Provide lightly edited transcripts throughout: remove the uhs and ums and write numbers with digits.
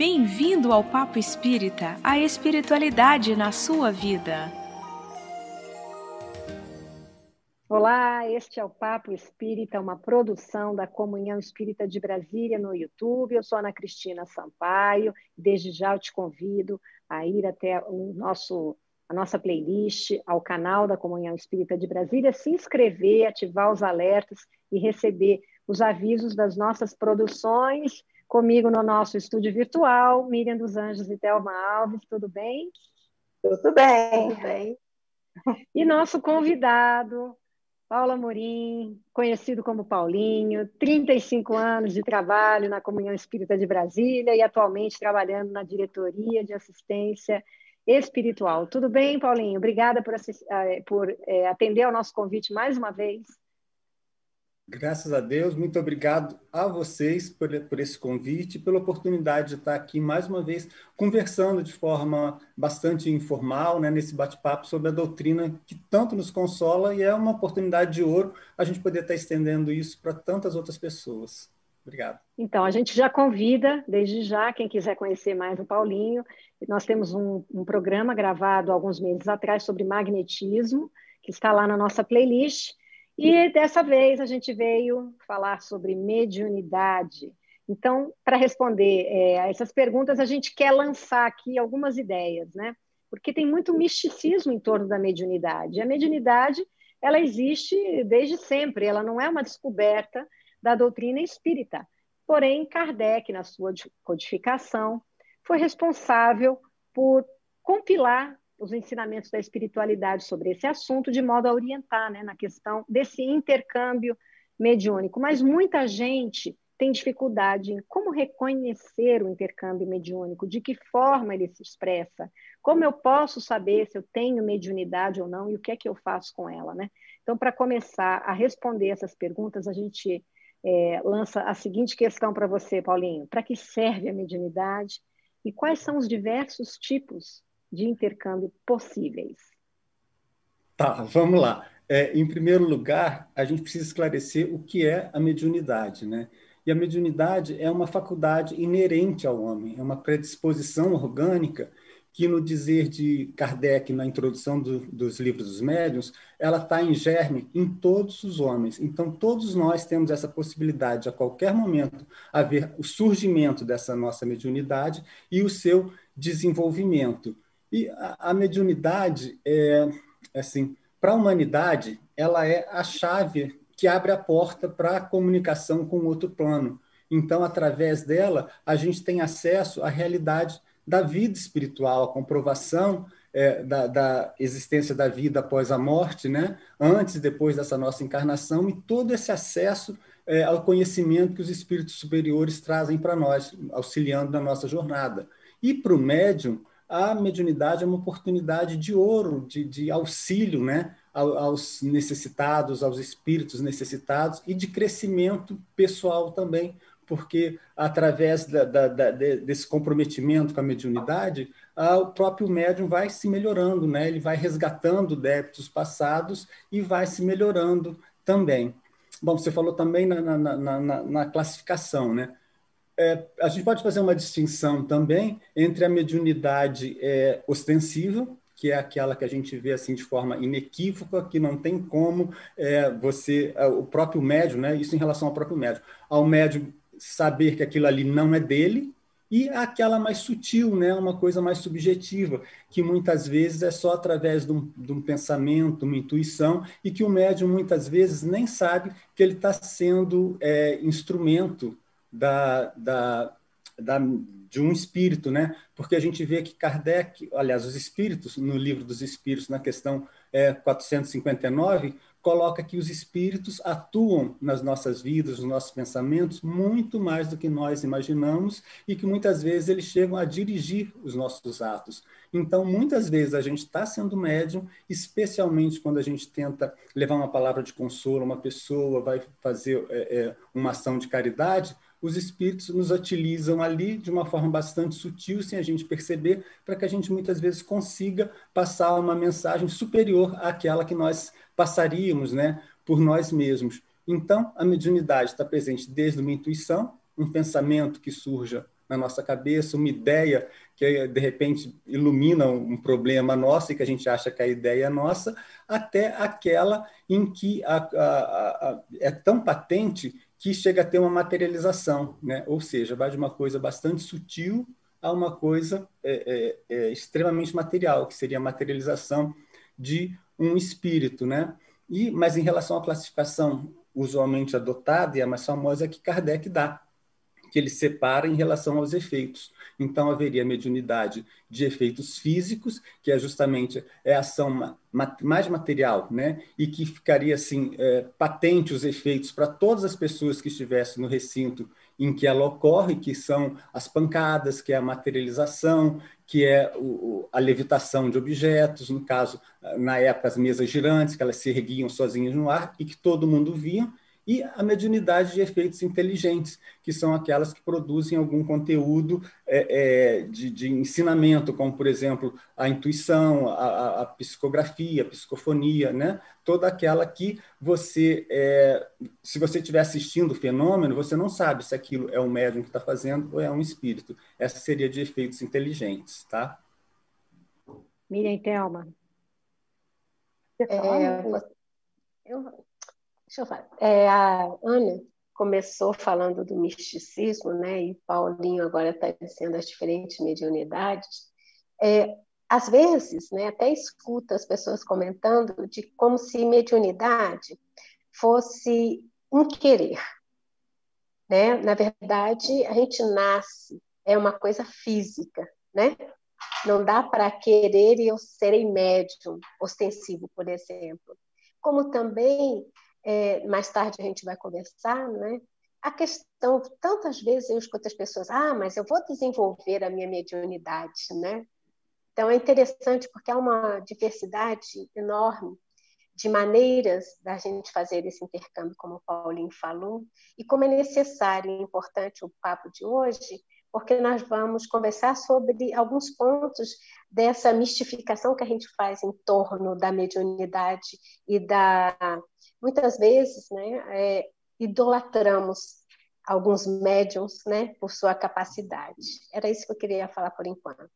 Bem-vindo ao Papo Espírita, a espiritualidade na sua vida. Olá, este é o Papo Espírita, uma produção da Comunhão Espírita de Brasília no YouTube. Eu sou Ana Cristina Sampaio. Desde já eu te convido a ir até a nossa playlist, ao canal da Comunhão Espírita de Brasília, se inscrever, ativar os alertas e receber os avisos das nossas produções. Comigo no nosso estúdio virtual, Miriam dos Anjos e Thelma Alves, tudo bem? Tudo bem. Tudo bem. E nosso convidado, Paulo Amorim, conhecido como Paulinho, 35 anos de trabalho na Comunhão Espírita de Brasília e atualmente trabalhando na Diretoria de Assistência Espiritual. Tudo bem, Paulinho? Obrigada por atender ao nosso convite mais uma vez. Graças a Deus, muito obrigado a vocês por esse convite, pela oportunidade de estar aqui mais uma vez conversando de forma bastante informal, né, nesse bate-papo sobre a doutrina que tanto nos consola, e é uma oportunidade de ouro a gente poder estar estendendo isso para tantas outras pessoas. Obrigado. Então, a gente já convida, desde já, quem quiser conhecer mais o Paulinho. Nós temos um programa gravado alguns meses atrás sobre magnetismo, que está lá na nossa playlist. E dessa vez a gente veio falar sobre mediunidade. Então, para responder a essas perguntas, a gente quer lançar aqui algumas ideias, né? Porque tem muito misticismo em torno da mediunidade. E a mediunidade, ela existe desde sempre, ela não é uma descoberta da doutrina espírita. Porém, Kardec, na sua codificação, foi responsável por compilar os ensinamentos da espiritualidade sobre esse assunto, de modo a orientar, né, na questão desse intercâmbio mediúnico. Mas muita gente tem dificuldade em como reconhecer o intercâmbio mediúnico, de que forma ele se expressa, como eu posso saber se eu tenho mediunidade ou não e o que é que eu faço com ela, né? Então, para começar a responder essas perguntas, a gente lança a seguinte questão para você, Paulinho: para que serve a mediunidade e quais são os diversos tipos de intercâmbio possíveis? Tá, vamos lá. Em primeiro lugar, a gente precisa esclarecer o que é a mediunidade, né? E a mediunidade é uma faculdade inerente ao homem, é uma predisposição orgânica que, no dizer de Kardec, na introdução dos livros dos médiuns, ela está em germe em todos os homens. Então, todos nós temos essa possibilidade, a qualquer momento, haver o surgimento dessa nossa mediunidade e o seu desenvolvimento. E a mediunidade, assim, para a humanidade, ela é a chave que abre a porta para a comunicação com outro plano. Então, através dela, a gente tem acesso à realidade da vida espiritual, a comprovação da existência da vida após a morte, né? Antes e depois dessa nossa encarnação, e todo esse acesso ao conhecimento que os espíritos superiores trazem para nós, auxiliando na nossa jornada. E para o médium, a mediunidade é uma oportunidade de ouro, de auxílio, né, aos necessitados, aos espíritos necessitados, e de crescimento pessoal também, porque através desse comprometimento com a mediunidade, o próprio médium vai se melhorando, né? Ele vai resgatando débitos passados e vai se melhorando também. Bom, você falou também na classificação, né? A gente pode fazer uma distinção também entre a mediunidade ostensiva, que é aquela que a gente vê assim de forma inequívoca, que não tem como o próprio médium, né? Isso em relação ao próprio médium, ao médium saber que aquilo ali não é dele, e aquela mais sutil, né? Uma coisa mais subjetiva, que muitas vezes é só através de um pensamento, uma intuição, e que o médium muitas vezes nem sabe que ele está sendo instrumento de um espírito, né? Porque a gente vê que Kardec, aliás, os espíritos, no livro dos Espíritos, na questão 459, coloca que os espíritos atuam nas nossas vidas, nos nossos pensamentos, muito mais do que nós imaginamos, e que muitas vezes eles chegam a dirigir os nossos atos. Então, muitas vezes a gente está sendo médium, especialmente quando a gente tenta levar uma palavra de consolo, uma pessoa vai fazer uma ação de caridade, os espíritos nos utilizam ali de uma forma bastante sutil, sem a gente perceber, para que a gente muitas vezes consiga passar uma mensagem superior àquela que nós passaríamos, né, por nós mesmos. Então, a mediunidade está presente desde uma intuição, um pensamento que surja na nossa cabeça, uma ideia que, de repente, ilumina um problema nosso e que a gente acha que a ideia é nossa, até aquela em que é tão patente que chega a ter uma materialização, né? Ou seja, vai de uma coisa bastante sutil a uma coisa extremamente material, que seria a materialização de um espírito, né? Mas em relação à classificação usualmente adotada, e a mais famosa é que Kardec dá, que ele separa em relação aos efeitos. Então, haveria mediunidade de efeitos físicos, que é justamente a ação mais material, né? E que ficaria assim, patente os efeitos para todas as pessoas que estivessem no recinto em que ela ocorre, que são as pancadas, que é a materialização, que é a levitação de objetos, no caso, na época, as mesas girantes, que elas se erguiam sozinhas no ar e que todo mundo via, e a mediunidade de efeitos inteligentes, que são aquelas que produzem algum conteúdo de ensinamento, como, por exemplo, a intuição, a psicografia, a psicofonia, né? Toda aquela que você, se você estiver assistindo o fenômeno, você não sabe se aquilo é um médium que está fazendo ou é um espírito. Essa seria de efeitos inteligentes, tá? Miriam e Thelma. Deixa eu falar. A Ana começou falando do misticismo, né? E Paulinho agora está dizendo as diferentes mediunidades. Às vezes, né, até escuto as pessoas comentando de como se mediunidade fosse um querer, né? Na verdade, a gente nasce, é uma coisa física, né? Não dá para querer e eu serei médium ostensivo, por exemplo. Como também, mais tarde a gente vai conversar, né? A questão, tantas vezes eu escuto as pessoas, mas eu vou desenvolver a minha mediunidade, né? Então é interessante porque há uma diversidade enorme de maneiras da gente fazer esse intercâmbio, como o Paulinho falou, e como é necessário e importante o papo de hoje, porque nós vamos conversar sobre alguns pontos dessa mistificação que a gente faz em torno da mediunidade e muitas vezes, né, idolatramos alguns médiums, né, por sua capacidade. Era isso que eu queria falar por enquanto.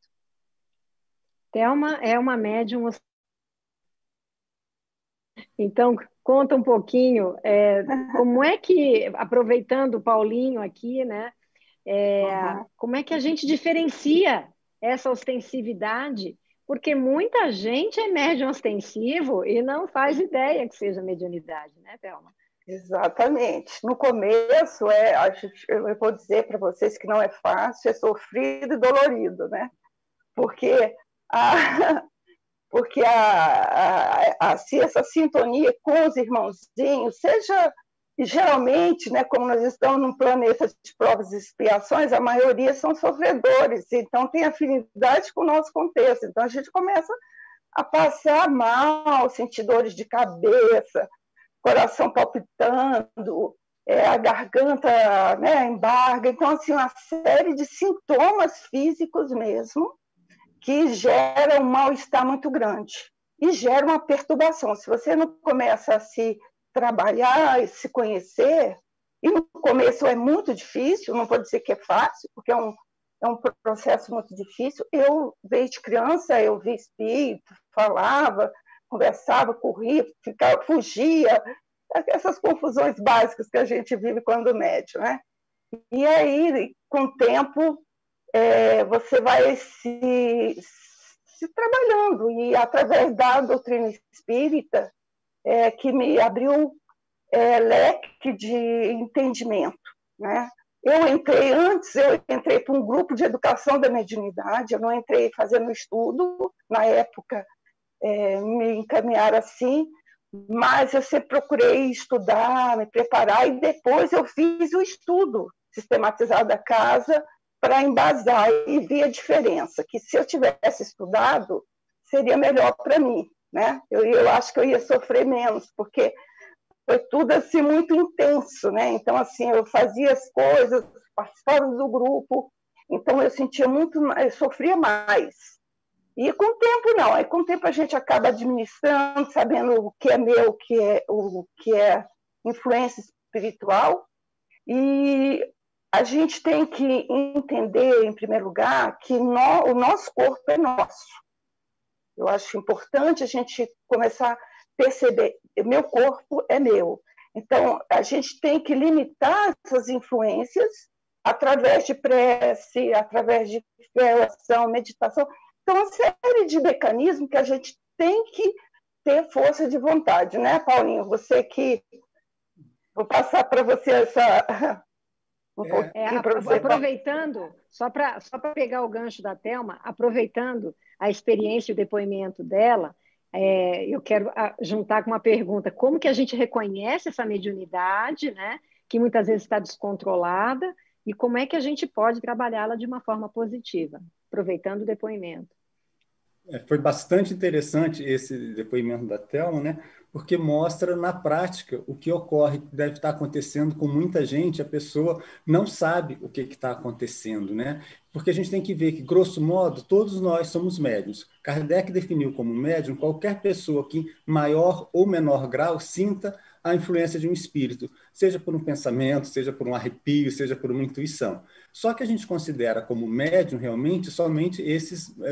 Thelma é uma médium. Então, conta um pouquinho como é que, aproveitando o Paulinho aqui, né, como é que a gente diferencia essa ostensividade? Porque muita gente é médium ostensivo e não faz ideia que seja mediunidade, né, Thelma? Exatamente. No começo, eu vou dizer para vocês que não é fácil, é sofrido e dolorido, né? Porque assim, essa sintonia com os irmãozinhos, geralmente, né, como nós estamos num planeta de provas e expiações, a maioria são sofredores, então tem afinidade com o nosso contexto. Então a gente começa a passar mal, sentir dores de cabeça, coração palpitando, a garganta, né, embarga. Então, assim, uma série de sintomas físicos mesmo, que gera um mal-estar muito grande e gera uma perturbação. Se você não começa a se trabalhar e se conhecer, e no começo é muito difícil, não vou dizer que é fácil, porque é um processo muito difícil. Eu, desde criança, eu vi espírito, falava, conversava, corria, fugia, essas confusões básicas que a gente vive quando médium, né? E aí, com o tempo, você vai se trabalhando, e através da doutrina espírita, que me abriu leque de entendimento, né? Eu entrei para um grupo de educação da mediunidade, eu não entrei fazendo estudo, na época me encaminharam assim, mas eu sempre procurei estudar, me preparar, e depois eu fiz o estudo sistematizado da casa, para embasar, e vi a diferença, que se eu tivesse estudado, seria melhor para mim, né? Eu acho que eu ia sofrer menos, porque foi tudo assim muito intenso, né? Então, assim, eu fazia as coisas, participava do grupo, então eu sentia muito, eu sofria mais. E com o tempo não, aí com o tempo a gente acaba administrando, sabendo o que é meu, o que é influência espiritual, e a gente tem que entender, em primeiro lugar, que o nosso corpo é nosso. Eu acho importante a gente começar a perceber, meu corpo é meu. Então, a gente tem que limitar essas influências através de prece, através de fé, oração, meditação. Então, uma série de mecanismos que a gente tem que ter força de vontade, né, Paulinho? Você que... Vou passar para você essa... Aproveitando, só para pegar o gancho da Thelma, aproveitando a experiência e o depoimento dela, eu quero juntar com uma pergunta: como que a gente reconhece essa mediunidade, né, que muitas vezes está descontrolada, e como é que a gente pode trabalhá-la de uma forma positiva, aproveitando o depoimento? Foi bastante interessante esse depoimento da Thelma, né? Porque mostra na prática o que ocorre, que deve estar acontecendo com muita gente, a pessoa não sabe o que está acontecendo, né? Porque a gente tem que ver que, grosso modo, todos nós somos médiuns. Kardec definiu como médium qualquer pessoa que, maior ou menor grau, sinta a influência de um espírito, seja por um pensamento, seja por um arrepio, seja por uma intuição. Só que a gente considera como médium realmente somente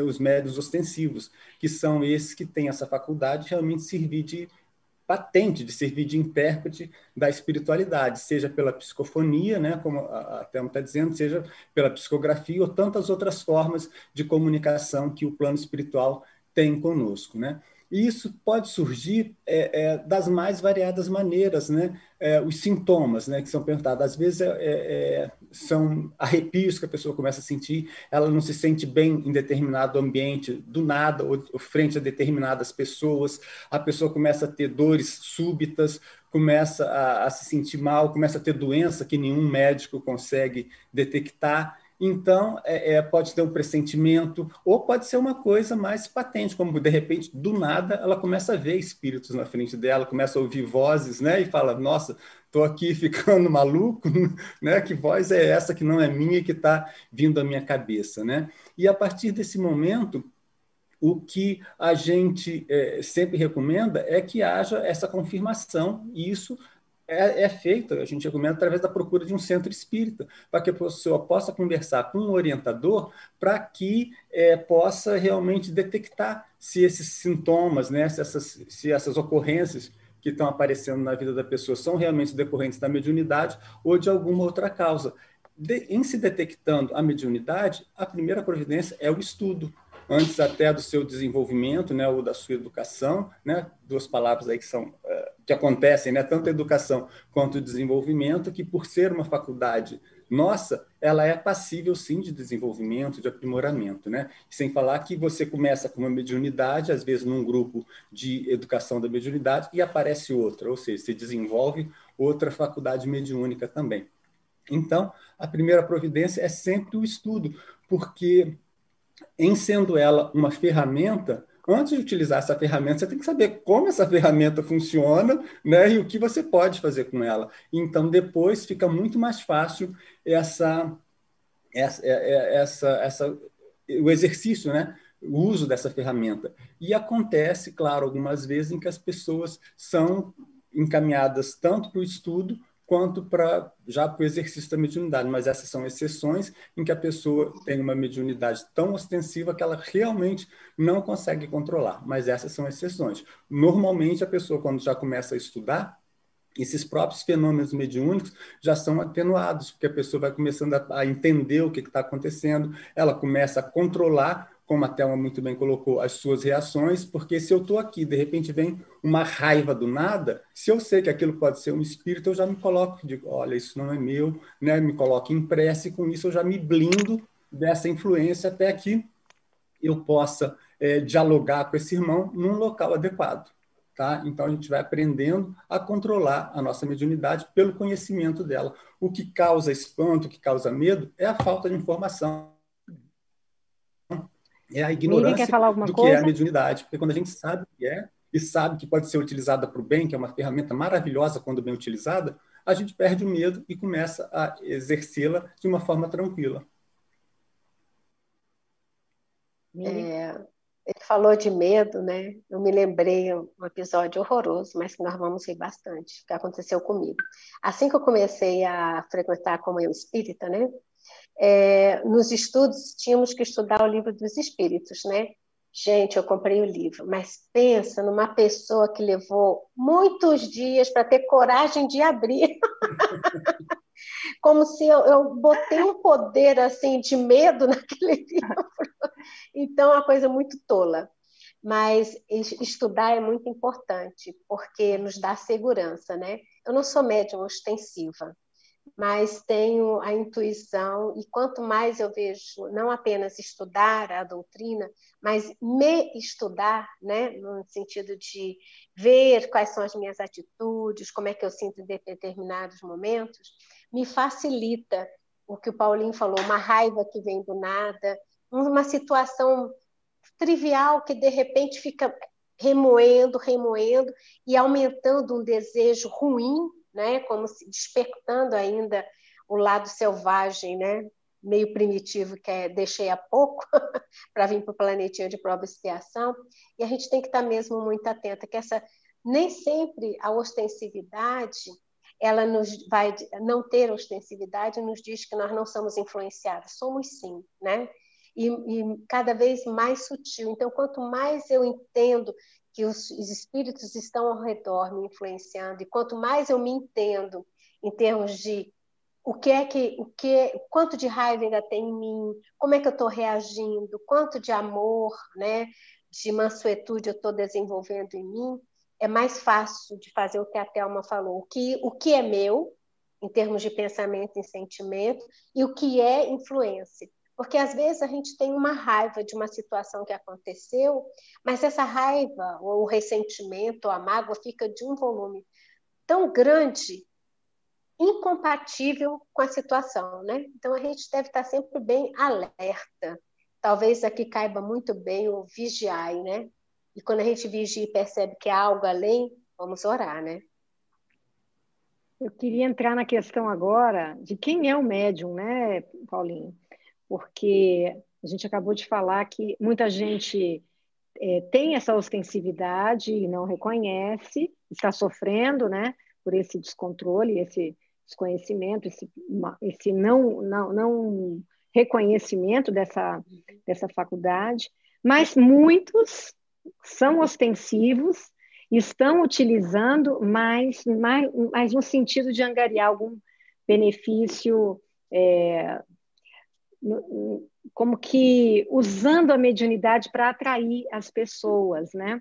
os médiuns ostensivos, que são esses que têm essa faculdade de realmente servir de patente, de servir de intérprete da espiritualidade, seja pela psicofonia, né, como a Thelma está dizendo, seja pela psicografia ou tantas outras formas de comunicação que o plano espiritual tem conosco, né? E isso pode surgir das mais variadas maneiras, né? Os sintomas, né, que são perguntados. Às vezes são arrepios que a pessoa começa a sentir, ela não se sente bem em determinado ambiente, do nada, ou frente a determinadas pessoas, a pessoa começa a ter dores súbitas, começa a se sentir mal, começa a ter doença que nenhum médico consegue detectar. Então, pode ter um pressentimento, ou pode ser uma coisa mais patente, como, de repente, do nada, ela começa a ver espíritos na frente dela, começa a ouvir vozes, né? E fala, nossa, estou aqui ficando maluco, né? Que voz é essa que não é minha e que está vindo à minha cabeça, né? E, a partir desse momento, o que a gente sempre recomenda é que haja essa confirmação, e isso feito, a gente recomenda, através da procura de um centro espírita, para que a pessoa possa conversar com um orientador, para que possa realmente detectar se esses sintomas, né, se essas ocorrências que estão aparecendo na vida da pessoa são realmente decorrentes da mediunidade ou de alguma outra causa. Em se detectando a mediunidade, a primeira providência é o estudo, antes até do seu desenvolvimento, né, ou da sua educação, né, duas palavras aí que acontecem, né, tanto a educação quanto o desenvolvimento, que por ser uma faculdade nossa, ela é passível sim de desenvolvimento, de aprimoramento, né? Sem falar que você começa com uma mediunidade, às vezes num grupo de educação da mediunidade, e aparece outra, ou seja, se desenvolve outra faculdade mediúnica também. Então, a primeira providência é sempre o estudo, porque em sendo ela uma ferramenta, antes de utilizar essa ferramenta, você tem que saber como essa ferramenta funciona, né, e o que você pode fazer com ela. Então, depois fica muito mais fácil o exercício, né, o uso dessa ferramenta. E acontece, claro, algumas vezes em que as pessoas são encaminhadas tanto para o estudo quanto já para o exercício da mediunidade, mas essas são exceções em que a pessoa tem uma mediunidade tão ostensiva que ela realmente não consegue controlar, mas essas são exceções. Normalmente, a pessoa, quando já começa a estudar, esses próprios fenômenos mediúnicos já são atenuados, porque a pessoa vai começando a entender o que está acontecendo, ela começa a controlar, como a Thelma muito bem colocou, as suas reações, porque se eu estou aqui, de repente vem uma raiva do nada, se eu sei que aquilo pode ser um espírito, eu já me coloco, digo, olha, isso não é meu, né? Me coloco em prece, e com isso eu já me blindo dessa influência até que eu possa dialogar com esse irmão num local adequado. Tá? Então, a gente vai aprendendo a controlar a nossa mediunidade pelo conhecimento dela. O que causa espanto, o que causa medo, é a falta de informação. É a Miriam, quer ignorância falar alguma do que é a coisa? mediunidade. Porque quando a gente sabe o que é, e sabe que pode ser utilizada para o bem, que é uma ferramenta maravilhosa quando bem utilizada, a gente perde o medo e começa a exercê-la de uma forma tranquila. Ele falou de medo, né? Eu me lembrei um episódio horroroso, mas que nós vamos rir bastante, que aconteceu comigo. Assim que eu comecei a frequentar a comunhão espírita, né? Nos estudos, tínhamos que estudar o livro dos espíritos, né? Gente, eu comprei o livro, mas pensa numa pessoa que levou muitos dias para ter coragem de abrir. Como se eu botei um poder assim de medo naquele livro. Então, é uma coisa muito tola. Mas estudar é muito importante, porque nos dá segurança, né? Eu não sou médium ostensiva, mas tenho a intuição, e quanto mais eu vejo, não apenas estudar a doutrina, mas me estudar, né? No sentido de ver quais são as minhas atitudes, como é que eu sinto em determinados momentos, me facilita o que o Paulinho falou, uma raiva que vem do nada, uma situação trivial que de repente fica remoendo, remoendo e aumentando um desejo ruim, né? Como se despertando ainda o lado selvagem, né? Meio primitivo que deixei há pouco para vir para o planetinha de prova e expiação. E a gente tem que estar mesmo muito atenta, que nem sempre a ostensividade, ela nos vai não ter ostensividade, nos diz que nós não somos influenciados. Somos sim, né? E cada vez mais sutil. Então, quanto mais eu entendo que os espíritos estão ao redor me influenciando, e quanto mais eu me entendo em termos de quanto de raiva ainda tem em mim, como é que eu estou reagindo, quanto de amor, né, de mansuetude eu estou desenvolvendo em mim, é mais fácil de fazer o que a Thelma falou, o que é meu, em termos de pensamento e sentimento, e o que é influência. Porque às vezes a gente tem uma raiva de uma situação que aconteceu, mas essa raiva, ou o ressentimento, ou a mágoa fica de um volume tão grande, incompatível com a situação, né? Então a gente deve estar sempre bem alerta. Talvez aqui caiba muito bem o vigiar, né? E quando a gente vigia e percebe que há algo além, vamos orar, né? Eu queria entrar na questão agora de quem é o médium, né, Paulinho? Porque a gente acabou de falar que muita gente tem essa ostensividade e não reconhece, está sofrendo, né, por esse descontrole, esse desconhecimento, esse não reconhecimento dessa faculdade, mas muitos são ostensivos, estão utilizando mais no sentido de angariar algum benefício, como que usando a mediunidade para atrair as pessoas, né?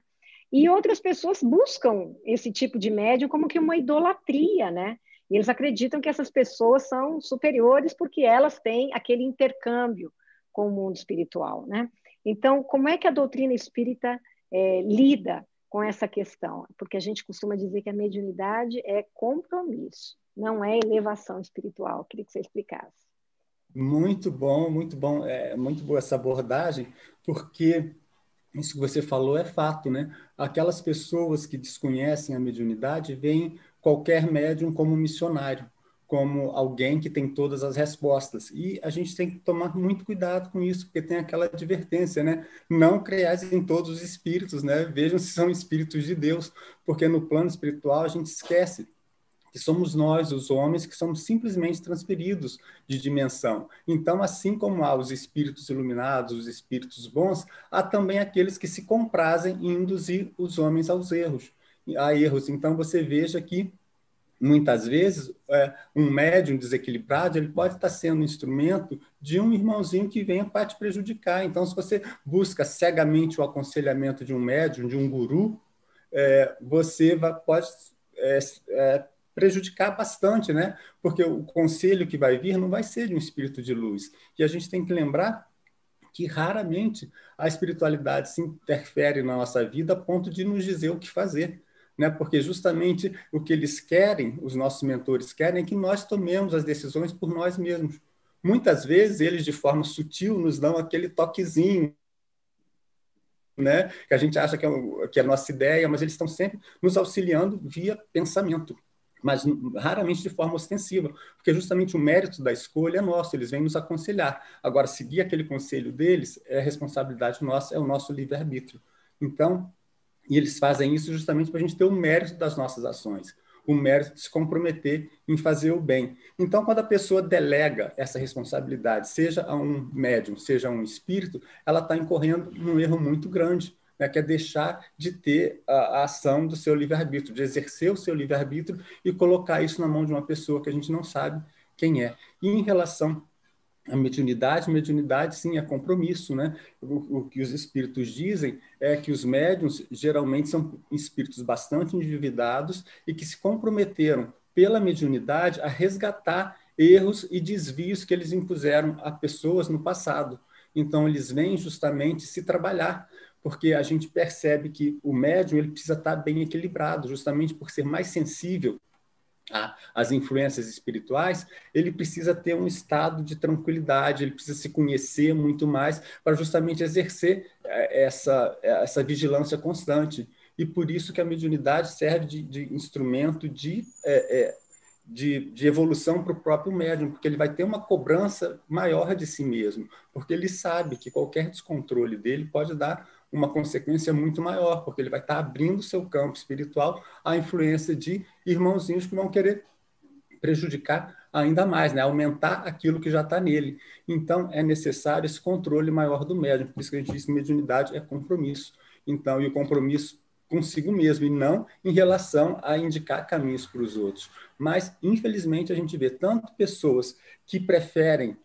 E outras pessoas buscam esse tipo de médium como que uma idolatria, né? E eles acreditam que essas pessoas são superiores porque elas têm aquele intercâmbio com o mundo espiritual, né? Então, como é que a doutrina espírita lida com essa questão? Porque a gente costuma dizer que a mediunidade é compromisso, não é elevação espiritual. Queria que você explicasse. Muito bom, muito bom. É muito boa essa abordagem, porque isso que você falou é fato, né? Aquelas pessoas que desconhecem a mediunidade veem qualquer médium como missionário, como alguém que tem todas as respostas. E a gente tem que tomar muito cuidado com isso, porque tem aquela advertência, né? Não creiais em todos os espíritos, né? Vejam se são espíritos de Deus, porque no plano espiritual a gente esquece que somos nós, os homens, que somos simplesmente transferidos de dimensão. Então, assim como há os espíritos iluminados, os espíritos bons, há também aqueles que se comprazem em induzir os homens a erros. Então, você veja que, muitas vezes, um médium desequilibrado, ele pode estar sendo um instrumento de um irmãozinho que venha para te prejudicar. Então, se você busca cegamente o aconselhamento de um médium, de um guru, você pode prejudicar bastante, né? Porque o conselho que vai vir não vai ser de um espírito de luz. E a gente tem que lembrar que raramente a espiritualidade se interfere na nossa vida a ponto de nos dizer o que fazer, né? Porque justamente o que eles querem, os nossos mentores querem, é que nós tomemos as decisões por nós mesmos. Muitas vezes eles, de forma sutil, nos dão aquele toquezinho, né? Que a gente acha que é a nossa ideia, mas eles estão sempre nos auxiliando via pensamento. mas raramente de forma ostensiva, porque justamente o mérito da escolha é nosso, eles vêm nos aconselhar. Agora, seguir aquele conselho deles é responsabilidade nossa, é o nosso livre-arbítrio. Então, e eles fazem isso justamente para a gente ter o mérito das nossas ações, o mérito de se comprometer em fazer o bem. Então, quando a pessoa delega essa responsabilidade, seja a um médium, seja a um espírito, ela está incorrendo num erro muito grande, né, que é deixar de ter a ação do seu livre-arbítrio, de exercer o seu livre-arbítrio e colocar isso na mão de uma pessoa que a gente não sabe quem é. E em relação à mediunidade, sim, é compromisso, né? O que os espíritos dizem é que os médiuns geralmente são espíritos bastante endividados e que se comprometeram pela mediunidade a resgatar erros e desvios que eles impuseram a pessoas no passado. Então, eles vêm justamente se trabalhar, porque a gente percebe que o médium ele precisa estar bem equilibrado, justamente por ser mais sensível às influências espirituais, ele precisa ter um estado de tranquilidade, ele precisa se conhecer muito mais para justamente exercer essa vigilância constante. E por isso que a mediunidade serve de instrumento de evolução para o próprio médium, porque ele vai ter uma cobrança maior de si mesmo, porque ele sabe que qualquer descontrole dele pode dar uma consequência muito maior, porque ele vai estar abrindo o seu campo espiritual à influência de irmãozinhos que vão querer prejudicar ainda mais, né? Aumentar aquilo que já está nele. Então, é necessário esse controle maior do médium, por isso que a gente diz que mediunidade é compromisso. Então, e o compromisso consigo mesmo, e não em relação a indicar caminhos para os outros. Mas, infelizmente, a gente vê tanto pessoas que preferem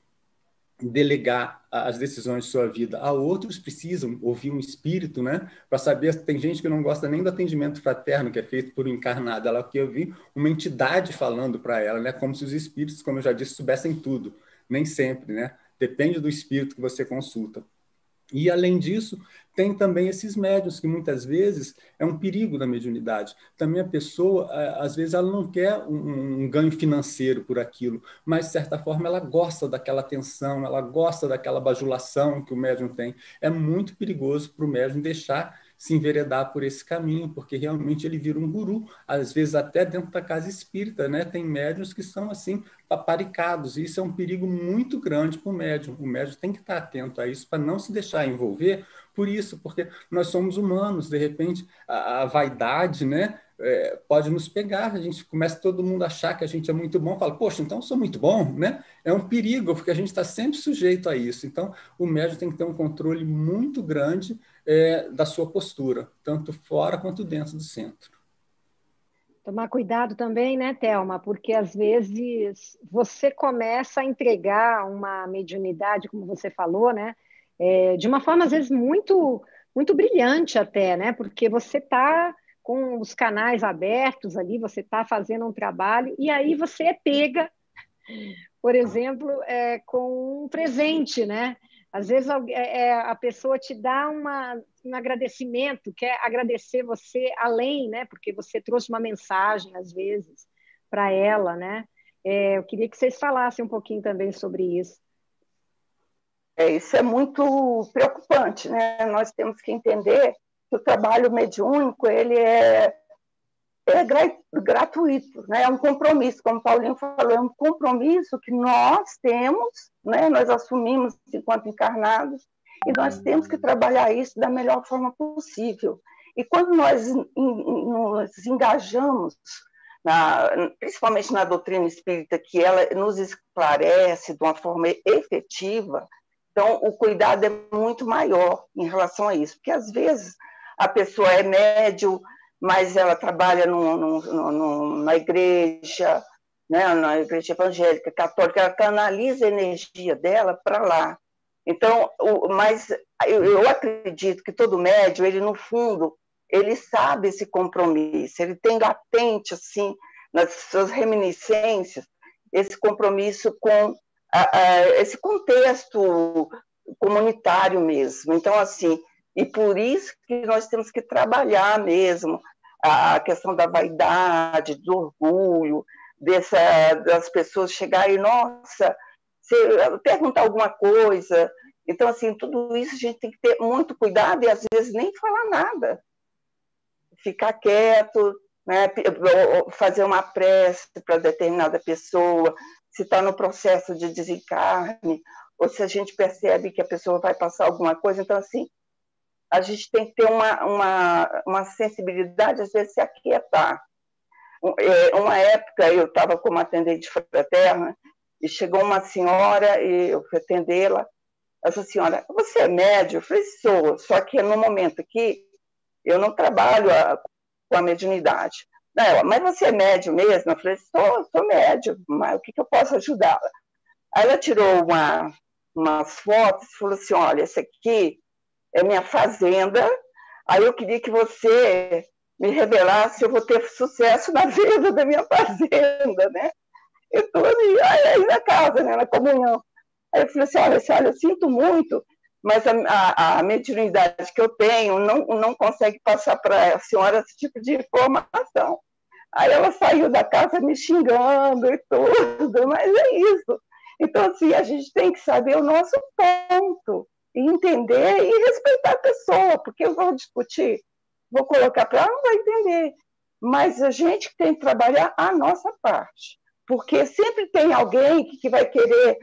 delegar as decisões de sua vida a outros, precisam ouvir um espírito, né? Para saber, tem gente que não gosta nem do atendimento fraterno que é feito por um encarnado, ela quer ouvir uma entidade falando para ela, né? Como se os espíritos, como eu já disse, soubessem tudo. Nem sempre, né? Depende do espírito que você consulta. E, além disso, tem também esses médiuns, que muitas vezes é um perigo da mediunidade. Também a pessoa, às vezes, ela não quer um ganho financeiro por aquilo, mas, de certa forma, ela gosta daquela atenção, ela gosta daquela bajulação que o médium tem. É muito perigoso para o médium deixar se enveredar por esse caminho, porque realmente ele vira um guru, às vezes até dentro da casa espírita, né? Tem médiuns que são assim, paparicados, e isso é um perigo muito grande para o médium. O médium tem que estar atento a isso para não se deixar envolver por isso, porque nós somos humanos, de repente a vaidade, né? Pode nos pegar, a gente começa todo mundo a achar que a gente é muito bom, fala, poxa, então eu sou muito bom, né? É um perigo, porque a gente está sempre sujeito a isso. Então, o médium tem que ter um controle muito grande da sua postura, tanto fora quanto dentro do centro. Tomar cuidado também, né, Thelma? Porque às vezes você começa a entregar uma mediunidade, como você falou, né? De uma forma, às vezes, muito, muito brilhante até, né? Porque você está com os canais abertos ali, você está fazendo um trabalho, e aí você é pega, por exemplo, com um presente, né? Às vezes a pessoa te dá um agradecimento, quer agradecer você além, né? Porque você trouxe uma mensagem, às vezes, para ela, né? Eu queria que vocês falassem um pouquinho também sobre isso. Isso é muito preocupante, né? Nós temos que entender que o trabalho mediúnico ele é gratuito, né? É um compromisso, como o Paulinho falou, é um compromisso que nós temos, né? Nós assumimos enquanto encarnados, e nós temos que trabalhar isso da melhor forma possível. E quando nós nos engajamos, principalmente na doutrina espírita, que ela nos esclarece de uma forma efetiva, então o cuidado é muito maior em relação a isso, porque às vezes a pessoa é médium, mas ela trabalha na igreja, né, na igreja evangélica, católica, ela canaliza a energia dela para lá. Então, mas eu acredito que todo médium, ele no fundo, ele sabe esse compromisso, ele tem latente, assim, nas suas reminiscências, esse compromisso com esse contexto comunitário mesmo. Então, assim, e por isso que nós temos que trabalhar mesmo a questão da vaidade, do orgulho, das pessoas chegarem, nossa, perguntar alguma coisa. Então, assim, tudo isso a gente tem que ter muito cuidado e, às vezes, nem falar nada. Ficar quieto, né? Fazer uma prece para determinada pessoa, se está no processo de desencarne, ou se a gente percebe que a pessoa vai passar alguma coisa. Então, assim, a gente tem que ter uma sensibilidade, às vezes, se aquietar. Uma época, eu estava como atendente fraterna, e chegou uma senhora, e eu fui atendê-la. Essa senhora, você é médium? Eu falei, sou, só que no momento aqui, eu não trabalho com a mediunidade. Ela, mas você é médium mesmo? Eu falei, sou médium, mas o que eu posso ajudá-la? Aí ela tirou umas fotos e falou assim, olha, essa aqui é minha fazenda, aí eu queria que você me revelasse se eu vou ter sucesso na venda da minha fazenda, né? Eu estou aí na casa, né, na comunhão. Aí eu falei assim, olha, eu sinto muito, mas a mediunidade que eu tenho não consegue passar para a senhora esse tipo de informação. Aí ela saiu da casa me xingando e tudo, mas é isso. Então, assim, a gente tem que saber o nosso ponto, entender e respeitar a pessoa, porque eu vou discutir, vou colocar para ela, não vai entender. Mas a gente tem que trabalhar a nossa parte, porque sempre tem alguém que vai querer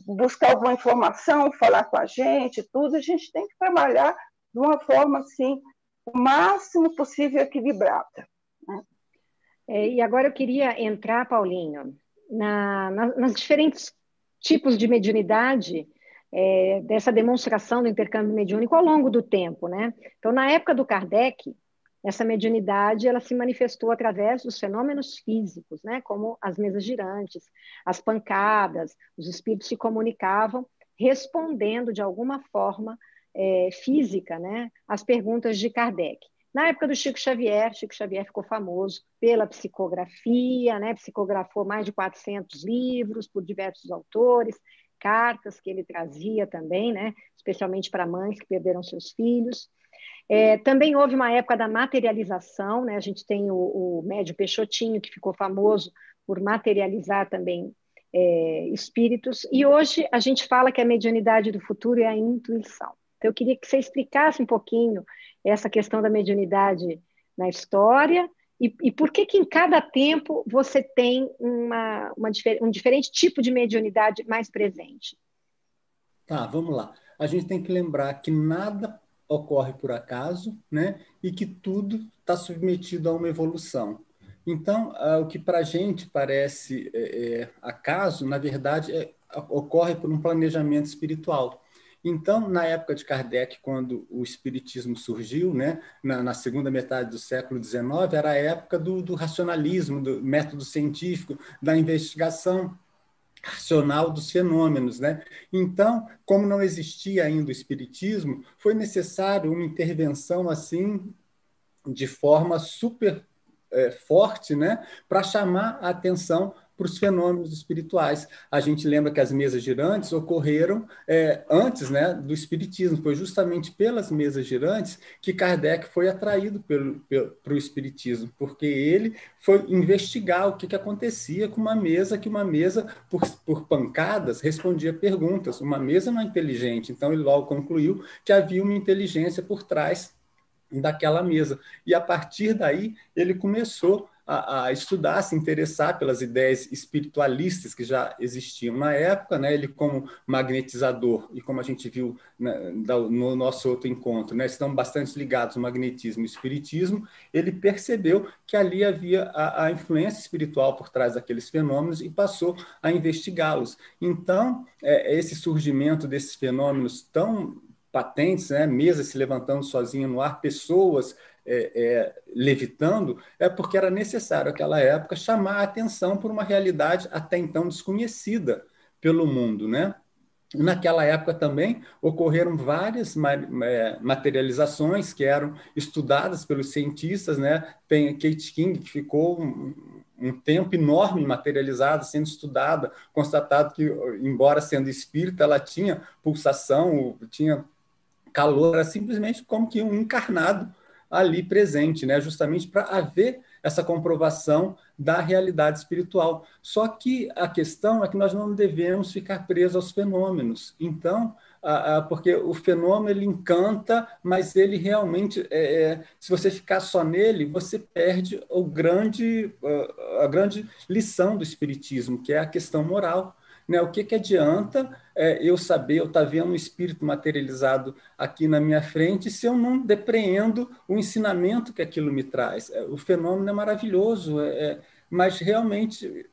buscar alguma informação, falar com a gente, tudo, a gente tem que trabalhar de uma forma, assim, o máximo possível equilibrada. Né? E agora eu queria entrar, Paulinho, nas diferentes tipos de mediunidade, dessa demonstração do intercâmbio mediúnico ao longo do tempo, né? Então, na época do Kardec, essa mediunidade ela se manifestou através dos fenômenos físicos, né? Como as mesas girantes, as pancadas, os espíritos se comunicavam respondendo de alguma forma física, né? As perguntas de Kardec. Na época do Chico Xavier ficou famoso pela psicografia, né? Psicografou mais de 400 livros por diversos autores, cartas que ele trazia também, né? Especialmente para mães que perderam seus filhos. Também houve uma época da materialização, né? A gente tem o médium Peixotinho, que ficou famoso por materializar também espíritos, e hoje a gente fala que a mediunidade do futuro é a intuição. Então, eu queria que você explicasse um pouquinho essa questão da mediunidade na história e por que em cada tempo você tem um diferente tipo de mediunidade mais presente. Tá, vamos lá. A gente tem que lembrar que nada ocorre por acaso, né? E que tudo está submetido a uma evolução. Então, o que para a gente parece acaso, na verdade, ocorre por um planejamento espiritual. Então, na época de Kardec, quando o Espiritismo surgiu, né, na segunda metade do século XIX, era a época do racionalismo, do método científico, da investigação racional dos fenômenos, né? Então, como não existia ainda o Espiritismo, foi necessário uma intervenção assim de forma super forte, né, para chamar a atenção para os fenômenos espirituais. A gente lembra que as mesas girantes ocorreram antes, né, do Espiritismo. Foi justamente pelas mesas girantes que Kardec foi atraído para o Espiritismo, porque ele foi investigar o que acontecia com uma mesa, por pancadas, respondia perguntas. Uma mesa não é inteligente, então ele logo concluiu que havia uma inteligência por trás daquela mesa. E, a partir daí, ele começou a estudar, a se interessar pelas ideias espiritualistas que já existiam na época, né? Ele, como magnetizador, e como a gente viu no nosso outro encontro, né? Estão bastante ligados o magnetismo e o espiritismo, ele percebeu que ali havia a influência espiritual por trás daqueles fenômenos e passou a investigá-los. Então, esse surgimento desses fenômenos tão patentes, né? Mesas se levantando sozinha no ar, pessoas levitando, porque era necessário, naquela época, chamar a atenção por uma realidade até então desconhecida pelo mundo, né? Naquela época também ocorreram várias materializações que eram estudadas pelos cientistas, né? Tem Kate King, que ficou um tempo enorme materializada, sendo estudada, constatado que, embora sendo espírita, ela tinha pulsação, tinha calor, era simplesmente como que um encarnado ali presente, né? Justamente para haver essa comprovação da realidade espiritual. Só que a questão é que nós não devemos ficar presos aos fenômenos. Então, porque o fenômeno ele encanta, mas ele realmente, se você ficar só nele, você perde a grande lição do espiritismo, que é a questão moral. Né? O que adianta eu saber, eu estar vendo um espírito materializado aqui na minha frente, se eu não depreendo o ensinamento que aquilo me traz? O fenômeno é maravilhoso, mas realmente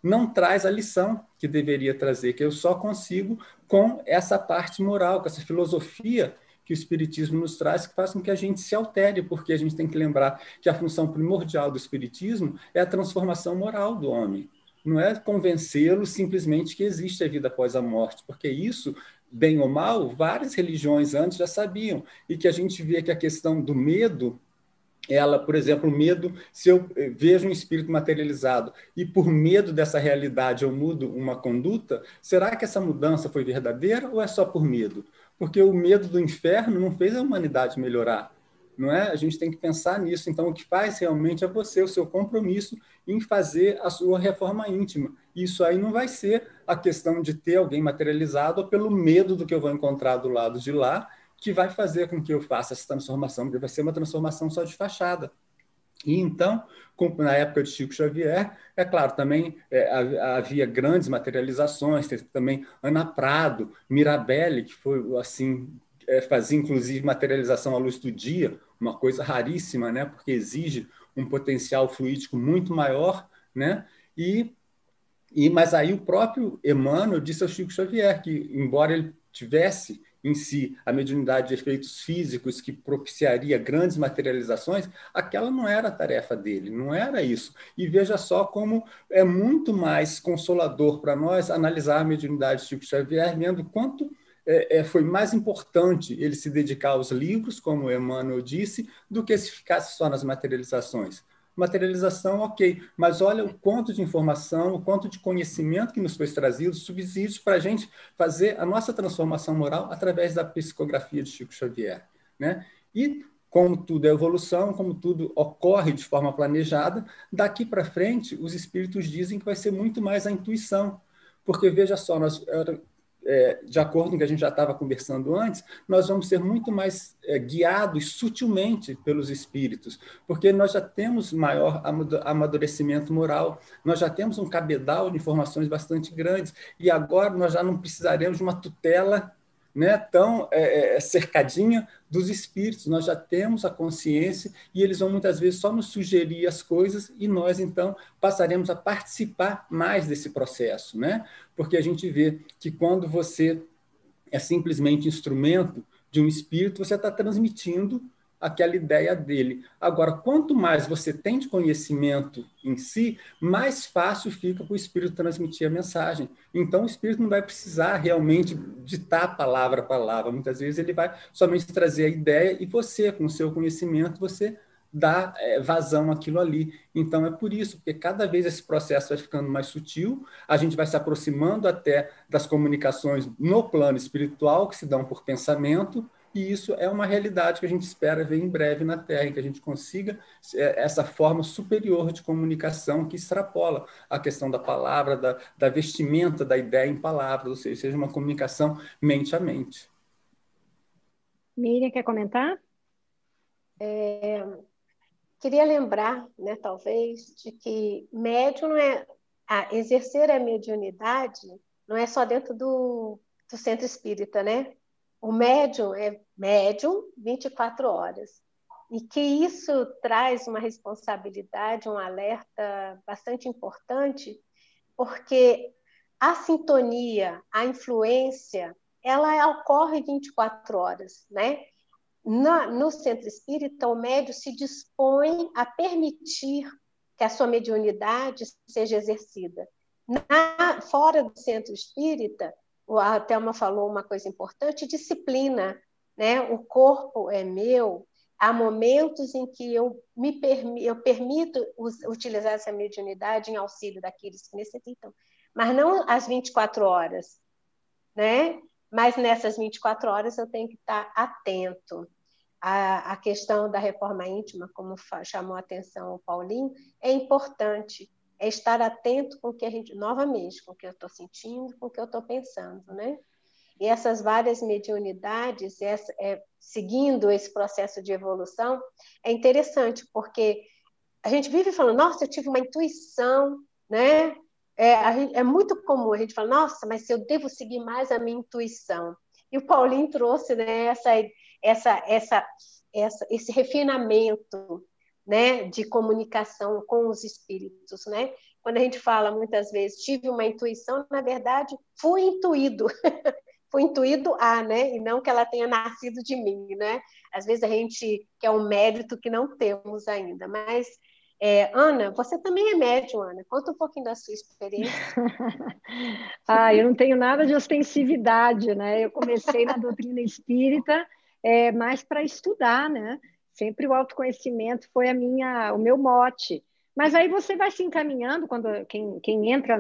não traz a lição que deveria trazer, que eu só consigo com essa parte moral, com essa filosofia que o Espiritismo nos traz, que faz com que a gente se altere, porque a gente tem que lembrar que a função primordial do Espiritismo é a transformação moral do homem. Não é convencê-lo simplesmente que existe a vida após a morte, porque isso, bem ou mal, várias religiões antes já sabiam, e que a gente vê que a questão do medo, ela, por exemplo, o medo, se eu vejo um espírito materializado e por medo dessa realidade eu mudo uma conduta, será que essa mudança foi verdadeira ou é só por medo? Porque o medo do inferno não fez a humanidade melhorar, não é? A gente tem que pensar nisso. Então, o que faz realmente é você, o seu compromisso em fazer a sua reforma íntima. Isso aí não vai ser a questão de ter alguém materializado ou pelo medo do que eu vou encontrar do lado de lá, que vai fazer com que eu faça essa transformação, porque vai ser uma transformação só de fachada. E então, na época de Chico Xavier, é claro, também havia grandes materializações, teve também Ana Prado, Mirabelle, que foi assim, fazia inclusive materialização à luz do dia, uma coisa raríssima, né, porque exige um potencial fluídico muito maior, né, mas aí o próprio Emmanuel disse ao Chico Xavier que, embora ele tivesse em si a mediunidade de efeitos físicos que propiciaria grandes materializações, aquela não era a tarefa dele, não era isso. E veja só como é muito mais consolador para nós analisar a mediunidade de Chico Xavier, vendo quanto foi mais importante ele se dedicar aos livros, como Emmanuel disse, do que se ficasse só nas materializações. Materialização, ok, mas olha o quanto de informação, o quanto de conhecimento que nos foi trazido, subsídios para a gente fazer a nossa transformação moral através da psicografia de Chico Xavier. Né? E, como tudo é evolução, como tudo ocorre de forma planejada, daqui para frente, os espíritos dizem que vai ser muito mais a intuição. Porque, veja só, de acordo com o que a gente já estava conversando antes, nós vamos ser muito mais guiados sutilmente pelos espíritos, porque nós já temos maior amadurecimento moral, nós já temos um cabedal de informações bastante grandes, e agora nós já não precisaremos de uma tutela, né, tão cercadinha dos espíritos, nós já temos a consciência e eles vão muitas vezes só nos sugerir as coisas e nós, então, passaremos a participar mais desse processo, né? Porque a gente vê que quando você é simplesmente instrumento de um espírito, você está transmitindo aquela ideia dele. Agora, quanto mais você tem de conhecimento em si, mais fácil fica para o espírito transmitir a mensagem. Então, o espírito não vai precisar realmente ditar palavra a palavra. Muitas vezes ele vai somente trazer a ideia e você, com o seu conhecimento, você dá vazão àquilo ali. Então, é por isso, porque cada vez esse processo vai ficando mais sutil, a gente vai se aproximando até das comunicações no plano espiritual, que se dão por pensamento, e isso é uma realidade que a gente espera ver em breve na Terra, que a gente consiga essa forma superior de comunicação que extrapola a questão da palavra, da vestimenta da ideia em palavras, ou seja, uma comunicação mente a mente. Miriam, quer comentar? Queria lembrar, né, talvez, de que médium não é... exercer a mediunidade não é só dentro do centro espírita, né? O médium é médium 24 horas. E que isso traz uma responsabilidade, um alerta bastante importante, porque a sintonia, a influência, ela ocorre 24 horas, né? No centro espírita, o médium se dispõe a permitir que a sua mediunidade seja exercida. Fora do centro espírita, a Thelma falou uma coisa importante, disciplina, né? O corpo é meu, há momentos em que eu permito utilizar essa mediunidade em auxílio daqueles que necessitam, mas não às 24 horas, né? Mas nessas 24 horas eu tenho que estar atento. A questão da reforma íntima, como chamou a atenção o Paulinho, é importante, é estar atento com o que a gente, novamente, com o que eu estou sentindo, com o que eu estou pensando, né? E essas várias mediunidades, seguindo esse processo de evolução, é interessante, porque a gente vive falando, nossa, eu tive uma intuição, né? É muito comum a gente falar, nossa, mas eu devo seguir mais a minha intuição. E o Paulinho trouxe, né, esse refinamento, né, de comunicação com os espíritos, né? Quando a gente fala muitas vezes, tive uma intuição, na verdade, fui intuído. Fui intuído né? E não que ela tenha nascido de mim, né? Às vezes a gente quer um mérito que não temos ainda, mas Ana, você também é médium, Ana. Conta um pouquinho da sua experiência. Eu não tenho nada de ostensividade, né? Eu comecei na doutrina espírita mais para estudar, né? Sempre o autoconhecimento foi o meu mote. Mas aí você vai se encaminhando, quando quem entra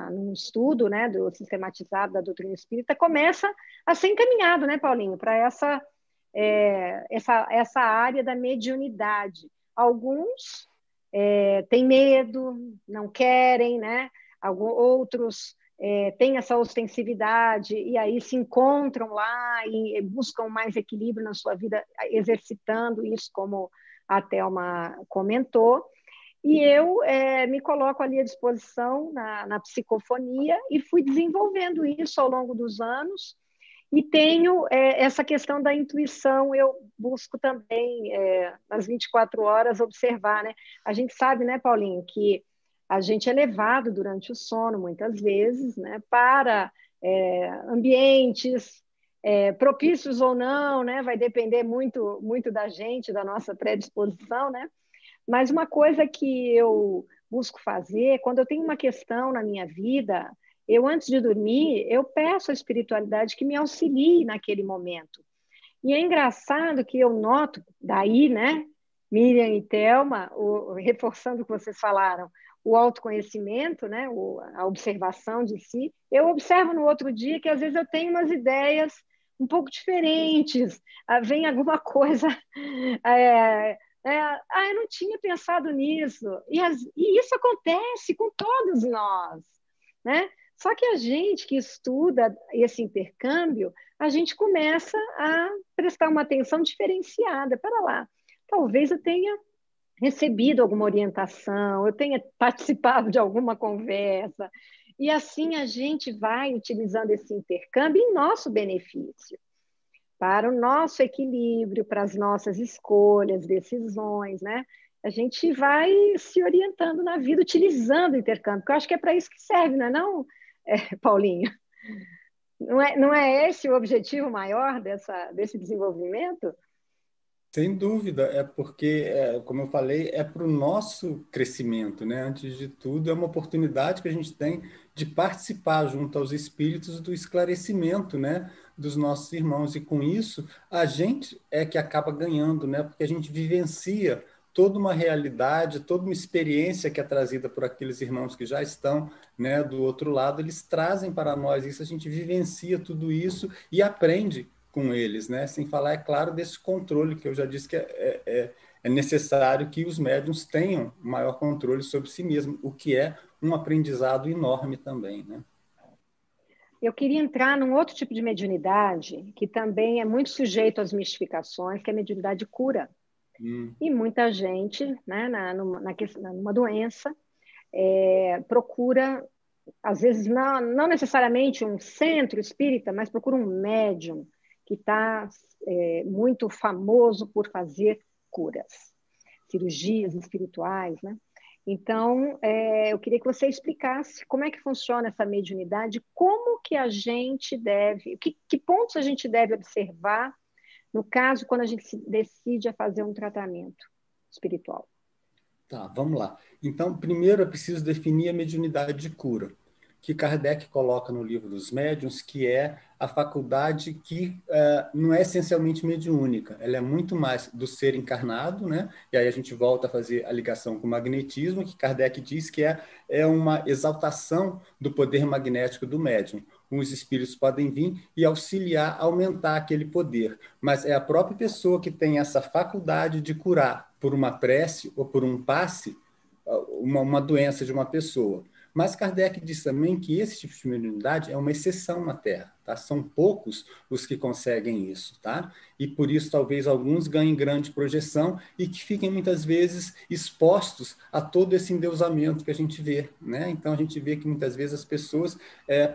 no estudo, né, do sistematizado da doutrina espírita, começa a ser encaminhado, né, Paulinho, para essa área da mediunidade. Alguns têm medo, não querem, né? Outros têm essa ostensividade e aí se encontram lá e buscam mais equilíbrio na sua vida, exercitando isso, como a Thelma comentou. E eu me coloco ali à disposição na psicofonia e fui desenvolvendo isso ao longo dos anos. E tenho essa questão da intuição, eu busco também, nas 24 horas, observar, né? A gente sabe, né, Paulinho, que a gente é levado durante o sono, muitas vezes, né, para ambientes propícios ou não, né? Vai depender muito, muito da gente, da nossa predisposição, né? Mas uma coisa que eu busco fazer, quando eu tenho uma questão na minha vida, antes de dormir, eu peço à espiritualidade que me auxilie naquele momento. E é engraçado que eu noto, daí, né, Miriam e Thelma, reforçando o que vocês falaram, o autoconhecimento, né, a observação de si, eu observo no outro dia que às vezes eu tenho umas ideias um pouco diferentes, vem alguma coisa... eu não tinha pensado nisso. E isso acontece com todos nós, né? Só que a gente que estuda esse intercâmbio, a gente começa a prestar uma atenção diferenciada. Para lá, talvez eu tenha recebido alguma orientação, eu tenha participado de alguma conversa, e assim a gente vai utilizando esse intercâmbio em nosso benefício, para o nosso equilíbrio, para as nossas escolhas, decisões, né? A gente vai se orientando na vida, utilizando o intercâmbio, porque eu acho que é para isso que serve, não é não, Paulinho? Não é esse o objetivo maior desse desenvolvimento? Sem dúvida, é porque, como eu falei, é para o nosso crescimento, né? Antes de tudo, é uma oportunidade que a gente tem de participar junto aos espíritos do esclarecimento, né, dos nossos irmãos. E com isso, a gente é que acaba ganhando, né? Porque a gente vivencia toda uma realidade, toda uma experiência que é trazida por aqueles irmãos que já estão, né, do outro lado, eles trazem para nós isso, a gente vivencia tudo isso e aprende com eles, né? Sem falar, é claro, desse controle que eu já disse que é necessário que os médiuns tenham maior controle sobre si mesmos, o que é um aprendizado enorme também, né? Eu queria entrar num outro tipo de mediunidade que também é muito sujeito às mistificações, que é a mediunidade cura. E muita gente, né, numa doença, procura, às vezes, não necessariamente um centro espírita, mas procura um médium que está muito famoso por fazer curas, cirurgias espirituais, né? Então, eu queria que você explicasse como é que funciona essa mediunidade, como que a gente deve, que pontos a gente deve observar, no caso, quando a gente se decide a fazer um tratamento espiritual. Tá, vamos lá. Então, primeiro é preciso definir a mediunidade de cura, que Kardec coloca no Livro dos Médiuns, que é a faculdade que não é essencialmente mediúnica, ela é muito mais do ser encarnado, né? E aí a gente volta a fazer a ligação com o magnetismo, que Kardec diz que é uma exaltação do poder magnético do médium. Os espíritos podem vir e auxiliar a aumentar aquele poder, mas é a própria pessoa que tem essa faculdade de curar por uma prece ou por um passe uma doença de uma pessoa. Mas Kardec diz também que esse tipo de mediunidade é uma exceção na Terra, tá? São poucos os que conseguem isso, tá? E por isso talvez alguns ganhem grande projeção e que fiquem muitas vezes expostos a todo esse endeusamento que a gente vê, né? Então a gente vê que muitas vezes as pessoas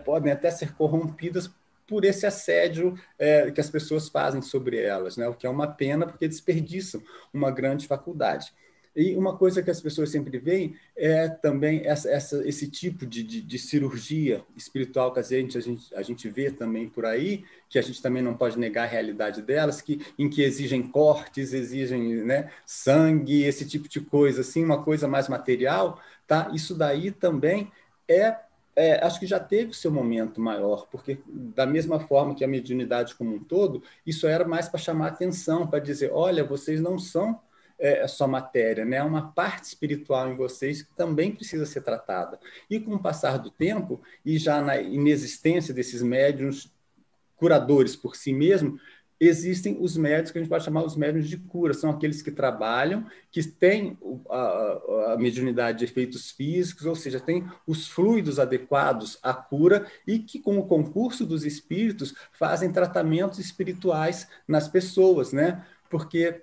podem até ser corrompidas por esse assédio que as pessoas fazem sobre elas, né? O que é uma pena, porque desperdiçam uma grande faculdade. E uma coisa que as pessoas sempre veem é também esse tipo de cirurgia espiritual que a gente vê também por aí, que a gente também não pode negar a realidade delas, em que exigem cortes, exigem, né, sangue, esse tipo de coisa, assim, uma coisa mais material, tá? Isso daí também acho que já teve seu momento maior, porque da mesma forma que a mediunidade como um todo, isso era mais para chamar atenção, para dizer, olha, vocês não são só matéria, né? Há uma parte espiritual em vocês que também precisa ser tratada. E com o passar do tempo, e já na inexistência desses médiuns curadores por si mesmo, existem os médiuns que a gente pode chamar os médiuns de cura, são aqueles que trabalham, que têm a mediunidade de efeitos físicos, ou seja, têm os fluidos adequados à cura e que, com o concurso dos espíritos, fazem tratamentos espirituais nas pessoas, né? Porque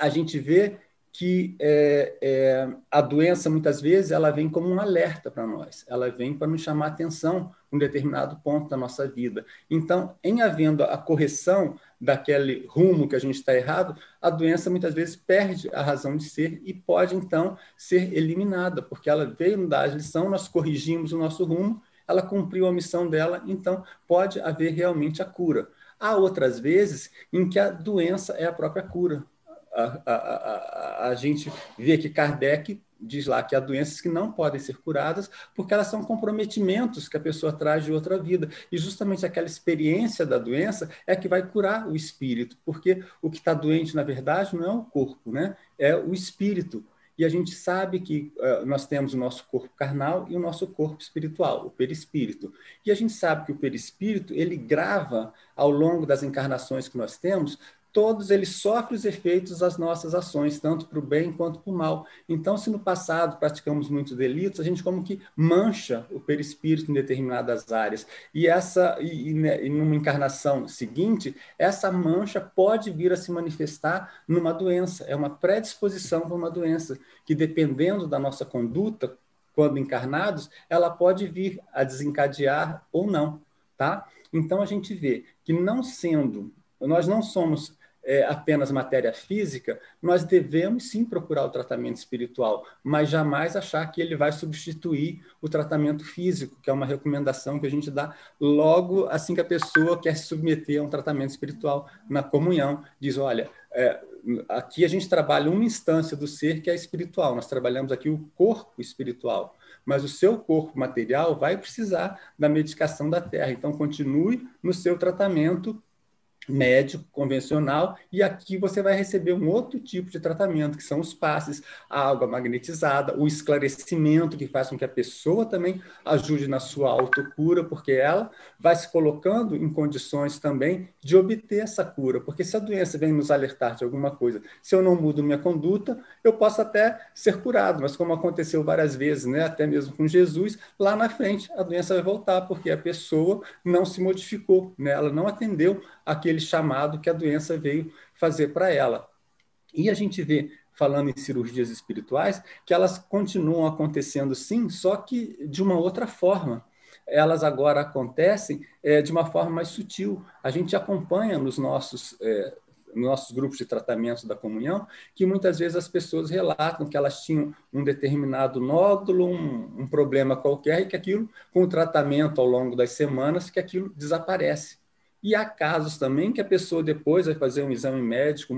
a gente vê que a doença, muitas vezes, ela vem como um alerta para nós, ela vem para nos chamar a atenção em um determinado ponto da nossa vida. Então, em havendo a correção daquele rumo que a gente está errado, a doença, muitas vezes, perde a razão de ser e pode, então, ser eliminada, porque ela veio nos dar a lição, nós corrigimos o nosso rumo, ela cumpriu a missão dela, então pode haver realmente a cura. Há outras vezes em que a doença é a própria cura. A gente vê que Kardec diz lá que há doenças que não podem ser curadas porque elas são comprometimentos que a pessoa traz de outra vida. E justamente aquela experiência da doença é que vai curar o espírito, porque o que está doente, na verdade, não é o corpo, né? É o espírito. E a gente sabe que nós temos o nosso corpo carnal e o nosso corpo espiritual, o perispírito. E a gente sabe que o perispírito, ele grava ao longo das encarnações que nós temos, todos eles sofrem os efeitos das nossas ações, tanto para o bem quanto para o mal. Então, se no passado praticamos muitos delitos, a gente como que mancha o perispírito em determinadas áreas. E numa encarnação seguinte, essa mancha pode vir a se manifestar numa doença. É uma predisposição para uma doença, que dependendo da nossa conduta, quando encarnados, ela pode vir a desencadear ou não, tá? Então, a gente vê que nós não somos apenas matéria física, nós devemos sim procurar o tratamento espiritual, mas jamais achar que ele vai substituir o tratamento físico, que é uma recomendação que a gente dá logo assim que a pessoa quer se submeter a um tratamento espiritual na comunhão. Diz, olha, aqui a gente trabalha uma instância do ser que é espiritual, nós trabalhamos aqui o corpo espiritual, mas o seu corpo material vai precisar da medicação da Terra, então continue no seu tratamento médico convencional, e aqui você vai receber um outro tipo de tratamento, que são os passes, a água magnetizada, o esclarecimento, que faz com que a pessoa também ajude na sua autocura, porque ela vai se colocando em condições também de obter essa cura, porque se a doença vem nos alertar de alguma coisa, se eu não mudo minha conduta, eu posso até ser curado, mas como aconteceu várias vezes, né, até mesmo com Jesus, lá na frente a doença vai voltar, porque a pessoa não se modificou, né, ela não atendeu aquele chamado que a doença veio fazer para ela. E a gente vê, falando em cirurgias espirituais, que elas continuam acontecendo sim, só que de uma outra forma. Elas agora acontecem de uma forma mais sutil. A gente acompanha nos nossos grupos de tratamento da comunhão, que muitas vezes as pessoas relatam que elas tinham um determinado nódulo, um problema qualquer, e que aquilo, com o tratamento ao longo das semanas, que aquilo desaparece. E há casos também que a pessoa depois vai fazer um exame médico,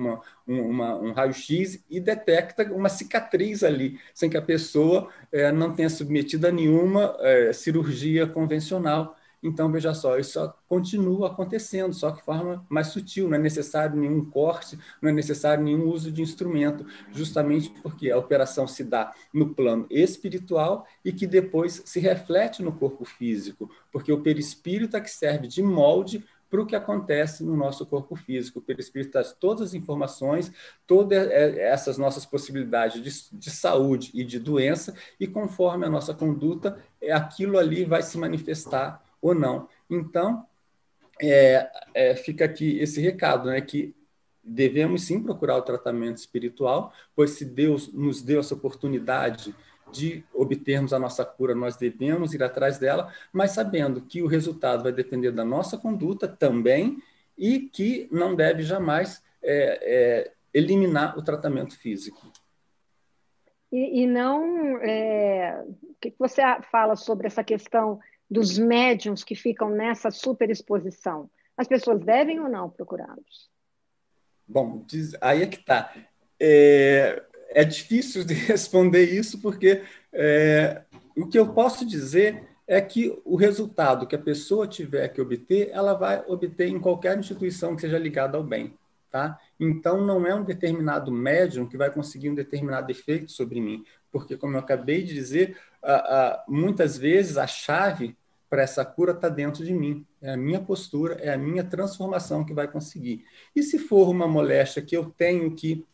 um raio-x, e detecta uma cicatriz ali, sem que a pessoa não tenha submetido a nenhuma cirurgia convencional. Então, veja só, isso continua acontecendo, só que de forma mais sutil, não é necessário nenhum corte, não é necessário nenhum uso de instrumento, justamente porque a operação se dá no plano espiritual e que depois se reflete no corpo físico, porque o perispírito é que serve de molde para o que acontece no nosso corpo físico. O perispírito traz todas as informações, todas essas nossas possibilidades de saúde e de doença, e conforme a nossa conduta, aquilo ali vai se manifestar ou não. Então, fica aqui esse recado, né, que devemos sim procurar o tratamento espiritual, pois se Deus nos deu essa oportunidade de obtermos a nossa cura, nós devemos ir atrás dela, mas sabendo que o resultado vai depender da nossa conduta também e que não deve jamais eliminar o tratamento físico. E não... o que você fala sobre essa questão dos médiums que ficam nessa superexposição? As pessoas devem ou não procurá-los? Bom, aí é que está. É difícil de responder isso, porque o que eu posso dizer é que o resultado que a pessoa tiver que obter, ela vai obter em qualquer instituição que seja ligada ao bem. Tá? Então, não é um determinado médium que vai conseguir um determinado efeito sobre mim, porque, como eu acabei de dizer, muitas vezes a chave para essa cura está dentro de mim. É a minha postura, é a minha transformação que vai conseguir. E se for uma moléstia que eu tenho que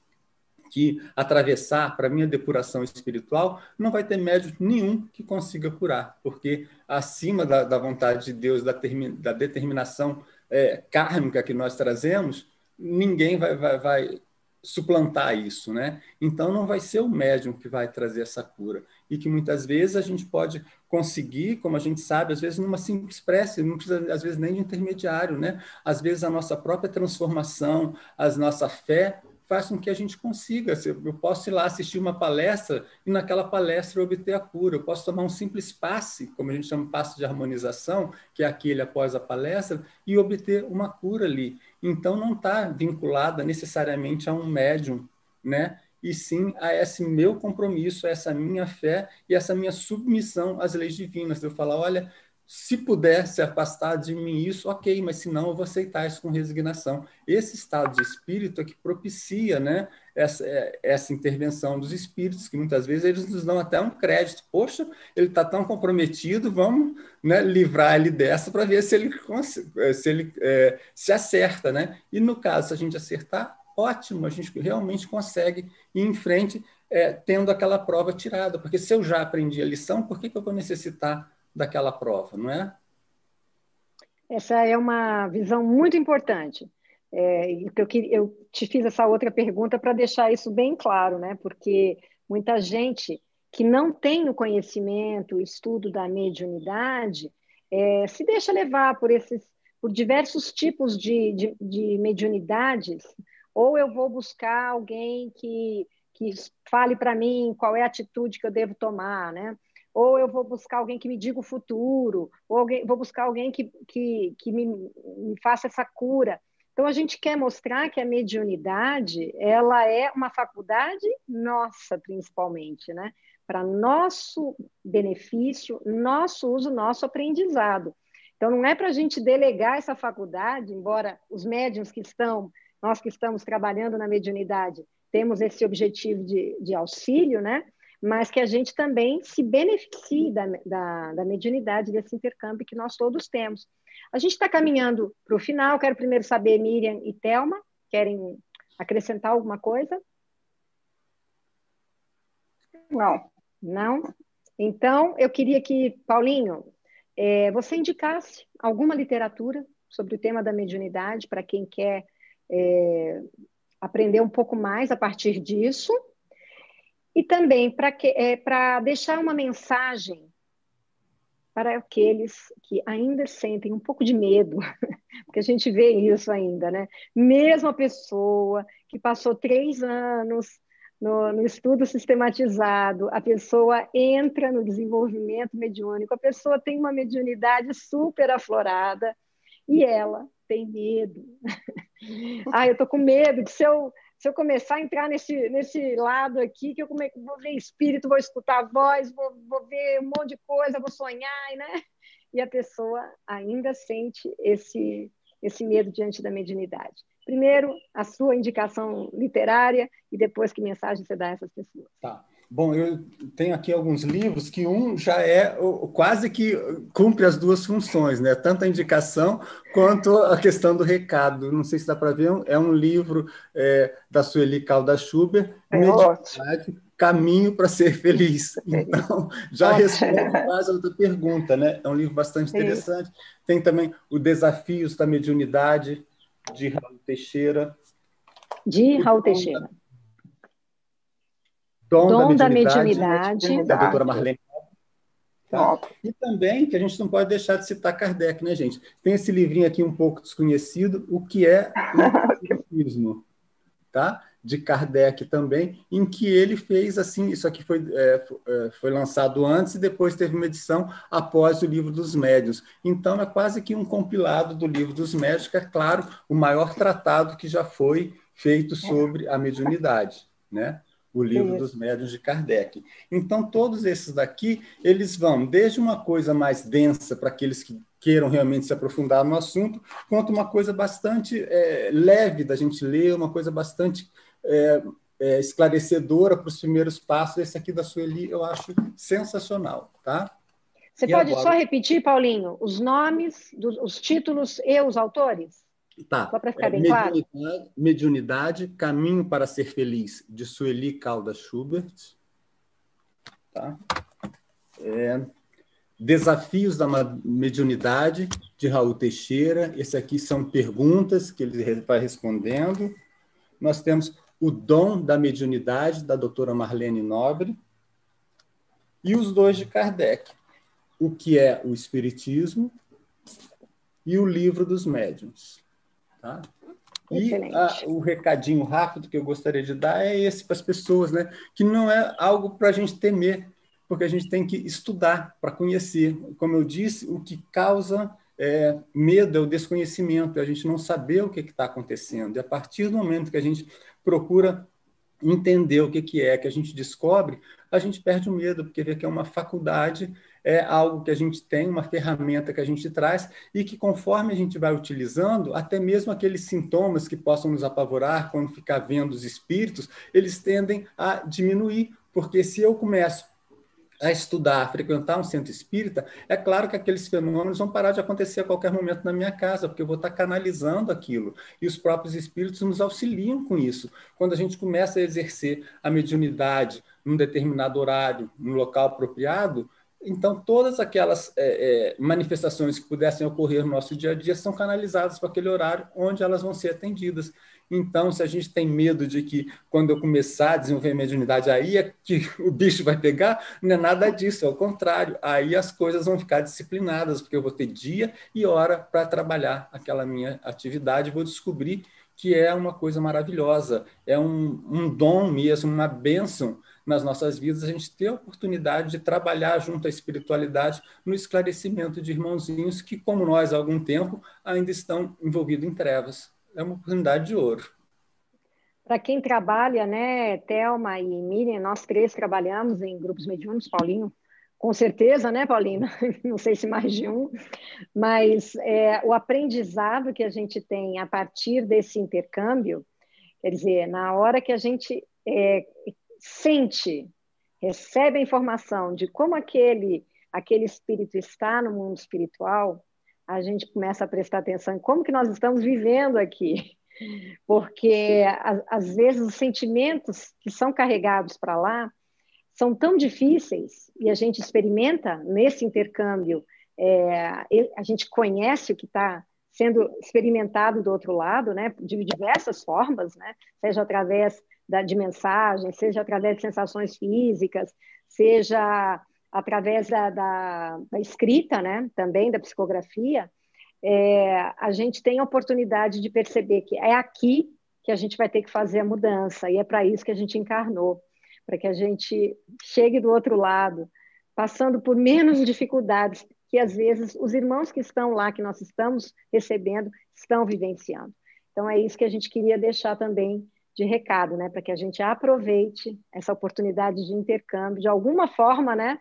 atravessar para a minha depuração espiritual, não vai ter médium nenhum que consiga curar, porque acima da vontade de Deus, da determinação kármica que nós trazemos, ninguém vai suplantar isso, né? Então não vai ser o médium que vai trazer essa cura, e que muitas vezes a gente pode conseguir, como a gente sabe, às vezes numa simples prece, não precisa às vezes nem de intermediário, né? Às vezes a nossa própria transformação, a nossa fé faz com que a gente consiga. Eu posso ir lá assistir uma palestra e naquela palestra eu obter a cura. Eu posso tomar um simples passe, como a gente chama de passe de harmonização, que é aquele após a palestra, e obter uma cura ali. Então, não está vinculada necessariamente a um médium, né? E sim a esse meu compromisso, a essa minha fé e essa minha submissão às leis divinas. Eu falar, olha, se puder se afastar de mim isso, ok, mas se não, eu vou aceitar isso com resignação. Esse estado de espírito é que propicia, né, essa intervenção dos espíritos, que muitas vezes eles nos dão até um crédito. Poxa, ele está tão comprometido, vamos, né, livrar ele dessa para ver se ele se acerta. Né? E no caso, se a gente acertar, ótimo, a gente realmente consegue ir em frente tendo aquela prova tirada. Porque se eu já aprendi a lição, por que eu vou necessitar daquela prova, não é? Essa é uma visão muito importante. Eu te fiz essa outra pergunta para deixar isso bem claro, né? Porque muita gente que não tem o conhecimento, o estudo da mediunidade, se deixa levar por diversos tipos de mediunidades, ou eu vou buscar alguém que fale para mim qual é a atitude que eu devo tomar, né? Ou eu vou buscar alguém que me diga o futuro, ou vou buscar alguém que me faça essa cura. Então, a gente quer mostrar que a mediunidade ela é uma faculdade nossa, principalmente, né? Para nosso benefício, nosso uso, nosso aprendizado. Então, não é para a gente delegar essa faculdade, embora os médiuns nós que estamos trabalhando na mediunidade, temos esse objetivo de auxílio, né? Mas que a gente também se beneficie da mediunidade, desse intercâmbio que nós todos temos. A gente está caminhando para o final. Quero primeiro saber, Miriam e Thelma, querem acrescentar alguma coisa? Não. Não? Então, eu queria que, Paulinho, você indicasse alguma literatura sobre o tema da mediunidade para quem quer aprender um pouco mais a partir disso. E também para deixar uma mensagem para aqueles que ainda sentem um pouco de medo, porque a gente vê isso ainda, né? Mesmo a pessoa que passou 3 anos no estudo sistematizado, a pessoa entra no desenvolvimento mediúnico, a pessoa tem uma mediunidade super aflorada e ela tem medo. Eu estou com medo que se eu começar a entrar nesse lado aqui, que eu vou ver espírito, vou escutar a voz, vou ver um monte de coisa, vou sonhar, né? E a pessoa ainda sente esse medo diante da mediunidade. Primeiro, a sua indicação literária e depois que mensagem você dá a essas pessoas. Tá. Bom, eu tenho aqui alguns livros que um já é quase que cumpre as duas funções, né? Tanto a indicação quanto a questão do recado. Não sei se dá para ver, é um livro da Sueli Caldas Schubert, Mediunidade, Caminho para Ser Feliz. Então, já responde quase a outra pergunta, né? É um livro bastante interessante. Tem também o Desafios da Mediunidade, de Raul Teixeira. Dom da Mediunidade, da doutora Marlene. Tá? E também, que a gente não pode deixar de citar Kardec, né, gente? Tem esse livrinho aqui um pouco desconhecido, O que é o Espiritismo, tá? De Kardec também, em que ele fez assim, isso aqui foi lançado antes e depois teve uma edição após o Livro dos Médiuns. Então, é quase que um compilado do Livro dos Médiuns, que é, claro, o maior tratado que já foi feito sobre a mediunidade, né? O Livro dos Médiuns de Kardec. Então, todos esses daqui, eles vão desde uma coisa mais densa para aqueles que queiram realmente se aprofundar no assunto, quanto uma coisa bastante leve da gente ler, uma coisa bastante esclarecedora para os primeiros passos. Esse aqui da Sueli eu acho sensacional. Tá? Você pode só repetir, Paulinho, os nomes, os títulos e os autores? Tá. Só para ficar bem claro. Mediunidade, Caminho para Ser Feliz, de Sueli Caldas Schubert. Tá? Desafios da Mediunidade, de Raul Teixeira. Esse aqui são perguntas que ele vai respondendo. Nós temos O Dom da Mediunidade, da doutora Marlene Nobre. E os dois de Kardec. O que é o Espiritismo e o Livro dos Médiuns. Tá? E o recadinho rápido que eu gostaria de dar é esse para as pessoas, né? Que não é algo para a gente temer, porque a gente tem que estudar para conhecer. Como eu disse, o que causa medo é o desconhecimento, é a gente não saber o que está acontecendo. E a partir do momento que a gente procura entender o que é, que a gente descobre, a gente perde o medo, porque vê que é uma faculdade, é algo que a gente tem, uma ferramenta que a gente traz e que, conforme a gente vai utilizando, até mesmo aqueles sintomas que possam nos apavorar quando ficar vendo os espíritos, eles tendem a diminuir, porque se eu começo a estudar, a frequentar um centro espírita, é claro que aqueles fenômenos vão parar de acontecer a qualquer momento na minha casa, porque eu vou estar canalizando aquilo. E os próprios espíritos nos auxiliam com isso. Quando a gente começa a exercer a mediunidade num determinado horário, num local apropriado, então todas aquelas manifestações que pudessem ocorrer no nosso dia a dia são canalizadas para aquele horário onde elas vão ser atendidas. Então, se a gente tem medo de que, quando eu começar a desenvolver mediunidade, aí é que o bicho vai pegar, não é nada disso, é o contrário. Aí as coisas vão ficar disciplinadas, porque eu vou ter dia e hora para trabalhar aquela minha atividade, vou descobrir que é uma coisa maravilhosa, é um dom mesmo, uma bênção nas nossas vidas, a gente ter a oportunidade de trabalhar junto à espiritualidade no esclarecimento de irmãozinhos que, como nós há algum tempo, ainda estão envolvidos em trevas. É uma oportunidade de ouro. Para quem trabalha, né, Thelma e Miriam, nós três trabalhamos em grupos mediúnicos, Paulinho, com certeza, né, Paulinho? Não sei se mais de um, mas o aprendizado que a gente tem a partir desse intercâmbio, quer dizer, na hora que a gente recebe a informação de como aquele espírito está no mundo espiritual, a gente começa a prestar atenção em como que nós estamos vivendo aqui. Porque, às vezes, os sentimentos que são carregados para lá são tão difíceis, e a gente experimenta nesse intercâmbio, a gente conhece o que está sendo experimentado do outro lado, né, de diversas formas, né, seja através de mensagem, seja através de sensações físicas, seja através da escrita, né, também da psicografia. A gente tem a oportunidade de perceber que é aqui que a gente vai ter que fazer a mudança, e é para isso que a gente encarnou, para que a gente chegue do outro lado, passando por menos dificuldades que, às vezes, os irmãos que estão lá, que nós estamos recebendo, estão vivenciando. Então, é isso que a gente queria deixar também de recado, né? Para que a gente aproveite essa oportunidade de intercâmbio, de alguma forma, né?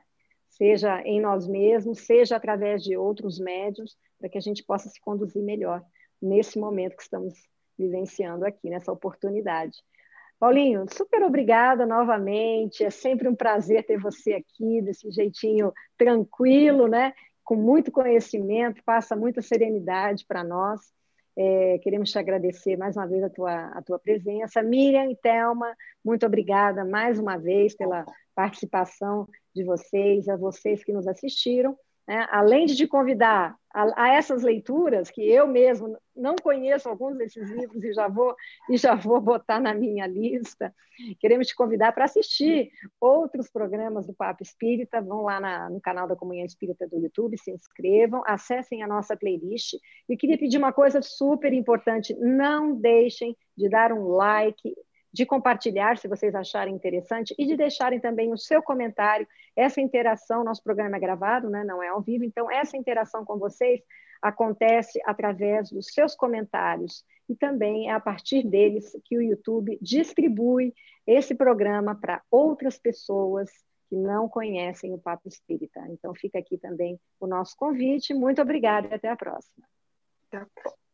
Seja em nós mesmos, seja através de outros médiuns, para que a gente possa se conduzir melhor nesse momento que estamos vivenciando aqui, nessa oportunidade. Paulinho, super obrigada novamente. É sempre um prazer ter você aqui, desse jeitinho tranquilo, né? Com muito conhecimento, passa muita serenidade para nós. Queremos te agradecer mais uma vez a tua presença. Miriam e Thelma, muito obrigada mais uma vez pela participação de vocês, a vocês que nos assistiram. Né? Além de te convidar a essas leituras, que eu mesmo não conheço alguns desses livros e já vou botar na minha lista, queremos te convidar para assistir outros programas do Papo Espírita. Vão lá no canal da Comunhão Espírita do YouTube, se inscrevam, acessem a nossa playlist. E queria pedir uma coisa super importante: não deixem de dar um like, de compartilhar se vocês acharem interessante e de deixarem também o seu comentário. Essa interação, nosso programa é gravado, né? Não é ao vivo, então essa interação com vocês acontece através dos seus comentários e também é a partir deles que o YouTube distribui esse programa para outras pessoas que não conhecem o Papo Espírita. Então fica aqui também o nosso convite. Muito obrigada e até a próxima. Até a próxima.